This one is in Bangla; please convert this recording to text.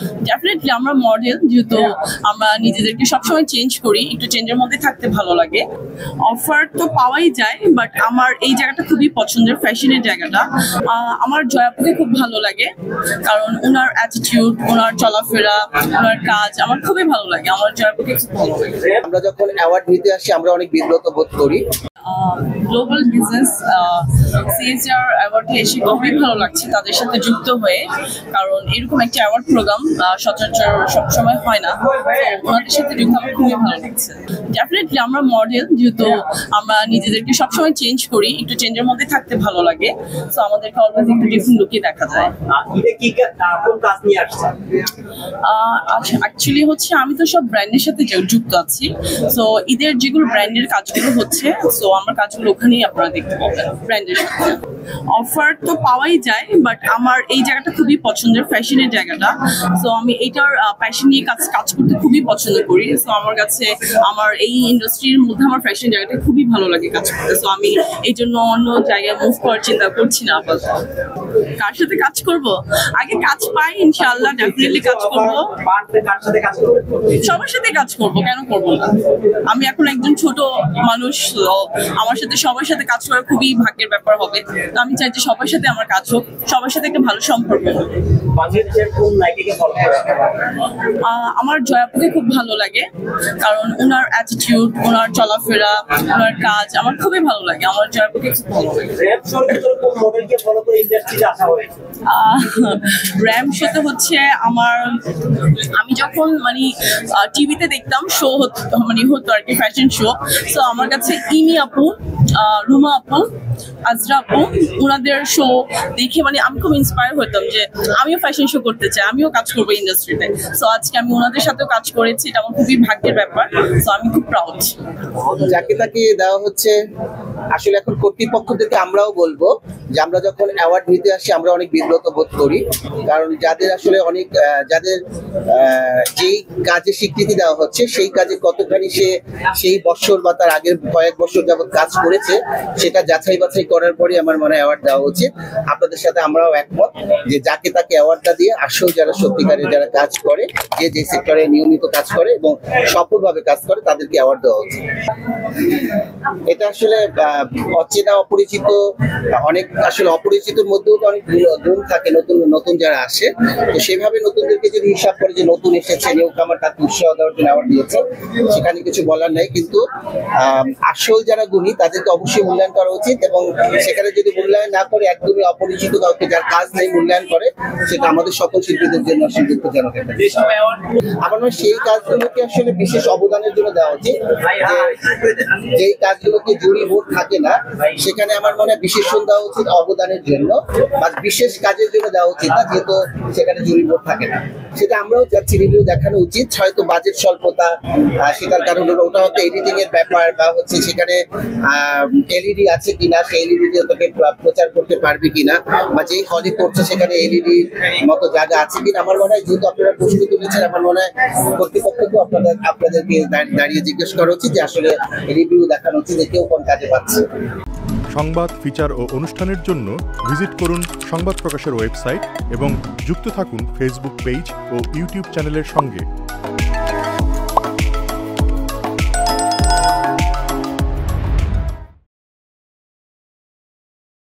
ডেফিনেটলি আমরা মডেল, যেহেতু আমরা নিজেদেরকে সবসময় চেঞ্জ করি, একটু চেঞ্জের মধ্যে থাকতে ভালো লাগে। অফার তো পাওয়াই যায়, বাট আমার এই জায়গাটা খুবই পছন্দের, ফ্যাশনের জায়গাটা। আমার জয়াপুকে খুব ভালো লাগে, কারণ ওনার অ্যাটিটিউড, ওনার চলাফেরা, ওনার কাজ আমার খুবই ভালো লাগে। আমার জয়াপুকে খুব ভালো লাগে। আমরা যখন অ্যাওয়ার্ড নিতে আসি আমরা অনেক বিব্রত বোধ করি। গ্লোবাল বিজনেস সিএসআর অ্যাওয়ার্ডে এসে খুবই ভালো লাগছে তাদের সাথে যুক্ত হয়ে, কারণ এরকম একটা অ্যাওয়ার্ড প্রোগ্রাম সচরাচর সবসময় হয় না। ওনাদের সাথে যুক্ত আমার খুবই ভালো লাগছে। ডেফিনেটলি আমরা মডেল, যেহেতু আমরা নিজেদেরকে সবসময় চেঞ্জ করি, একটু চেঞ্জের মধ্যে থাকতে ভালো লাগে। সো আমাদেরকে অলওয়েজ একটু ডিফারেন্ট লুকে দেখা যায়। আচ্ছা, অ্যাকচুয়ালি হচ্ছে আমি তো সব ব্র্যান্ডের সাথে যুক্ত আছি। সো ঈদের যেগুলো ব্র্যান্ডের কাজগুলো হচ্ছে, সো আমার কাজগুলো ওখানেই আপনারা দেখতে পাবেন ব্র্যান্ডের সাথে। অফার তো পাওয়াই যায়, বাট আমার এই জায়গাটা খুবই পছন্দের, ফ্যাশনের জায়গাটা। সো আমি এইটার প্যাশন নিয়ে কাজ করতে খুবই পছন্দ করি। সো আমার কাছে আমার এই ইন্ডাস্ট্রির মধ্যে আমার ফ্যাশন জায়গাটা খুবই ভালো লাগে কাজ করতে। সো আমি এই জন্য অন্য জায়গায় মুভ করার চিন্তা করছি না আপাতত। কার সাথে কাজ করব? আগে কাজ পাই, ইনশাআল্লাহ ডেফিনেটলি কাজ করব। সবার সাথে কাজ করব, কেন করব না? আমি এখন একজন ছোট মানুষ, আমার সাথে সবার সাথে কাজ করা খুবই ভাগ্যের ব্যাপার হবে। তো আমি চাই যে সবার সাথে আমার কাজ হোক, সবার সাথে একটা ভালো সম্পর্ক হোক। আমার জয়াপুকে খুব ভালো লাগে, কারণ ওনার অ্যাটিটিউড, ওনার চলাফেরা, ওনার কাজ আমার খুবই ভালো লাগে। আমার জয়াপুকে খুব ভালো লাগে। র্যাম শোতে হচ্ছে আমি যখন টিভিতে দেখতাম শো হতো আর কি, ফ্যাশন শো। সো আমার কাছে ইনি আপু, রুমা আপু, আজরা আপু, ওনাদের শো দেখে আমি খুব ইন্সপায়ার হতাম যে আমিও ফ্যাশন শো করতে চাই, আমিও কাজ করবো ইন্ডাস্ট্রিতে। সো আজকে আমি ওনাদের সাথেও কাজ করেছি, এটা আমার খুবই ভাগ্যের ব্যাপার। সো আমি খুব প্রাউড। যাকে তাকে দেওয়া হচ্ছে, আসলে এখন কর্তৃপক্ষদেরকে আমরাও বলবো যে আমরা যখন অ্যাওয়ার্ড নিতে আসি আমরা অনেক বিব্রত বোধ করি, কারণ যাদের আসলে যাদের যেই কাজে স্বীকৃতি দেওয়া হচ্ছে সেই কাজে কতখানি সেই বছর বা তার আগের কয়েক বছর যাবত কাজ করেছে সেটা যাচাই বাছাই করার পরে আমার মনে হয় অ্যাওয়ার্ড দেওয়া উচিত। আপনাদের সাথে আমরাও একমত যে যাকে তাকে অ্যাওয়ার্ডটা দিয়ে আসল যারা সত্যিকারের যারা কাজ করে, যে সেক্টরে নিয়মিত কাজ করে এবং সফলভাবে কাজ করে তাদেরকে অ্যাওয়ার্ড দেওয়া উচিত। এটা আসলে অচেনা অপরিচিত, অনেক আসলে অপরিচিতর মধ্যেও তো অনেক গুণ থাকে নতুন নতুন যারা আসে। তো সেভাবে নতুনদেরকে যদি হিসাব করে যে নতুন এসেছে, নিউ কামার, তাকে উৎসাহ দেওয়ার জন্য অ্যাওয়ার্ড দিয়েছে, সেখানে কিছু বলার নাই। কিন্তু আসল যারা গুণী তাদেরকে অবশ্যই মূল্যায়ন করা উচিত, এবং সেখানে যদি মূল্যায়ন না করে একদমই অপরিচিত কাউকে যার কাজ নেই মূল্যায়ন করে, সেটা আমাদের সকল শিল্পীদের জন্য আসলে দুঃখজনক। আমার মনে হয় সেই কাজগুলোকে আসলে বিশেষ অবদানের জন্য দেওয়া উচিত। যেই কাজগুলোকে জুরি বোর্ড থাকে না সেখানে আমার মনে হয় বিশেষণ দেওয়া উচিত অবদানের জন্য, বা বিশেষ কাজের জন্য দেওয়া উচিত না, যেহেতু সেখানে জুরি বোর্ড থাকে না। সেটা আমরাও চাচ্ছি, রিভিউ দেখানো উচিত। হয়তো বাজেট স্বল্পতা, সেটার কারণে ওটা হচ্ছে এডিটিং এর ব্যাপার, বা হচ্ছে সেখানে এলইডি আছে কিনা, সেই এলইডি দিয়ে তোকে প্রচার করতে পারবে কিনা, বা যেই হলে করছে সেখানে এলইডি মতো জায়গা আছে কিনা। আমার মনে হয় যেহেতু আপনারা প্রশ্ন তুলেছেন, আমার মনে হয় কর্তৃপক্ষকেও আপনাদেরকে দাঁড়িয়ে জিজ্ঞেস করা উচিত যে আসলে রিভিউ দেখানো উচিত যে কেউ কোন কাজে পাচ্ছে। সংবাদ, ফিচার ও অনুষ্ঠানের জন্য ভিজিট করুন সংবাদ প্রকাশের ওয়েবসাইট এবং যুক্ত থাকুন ফেসবুক পেজ ও ইউটিউব চ্যানেলের সঙ্গে।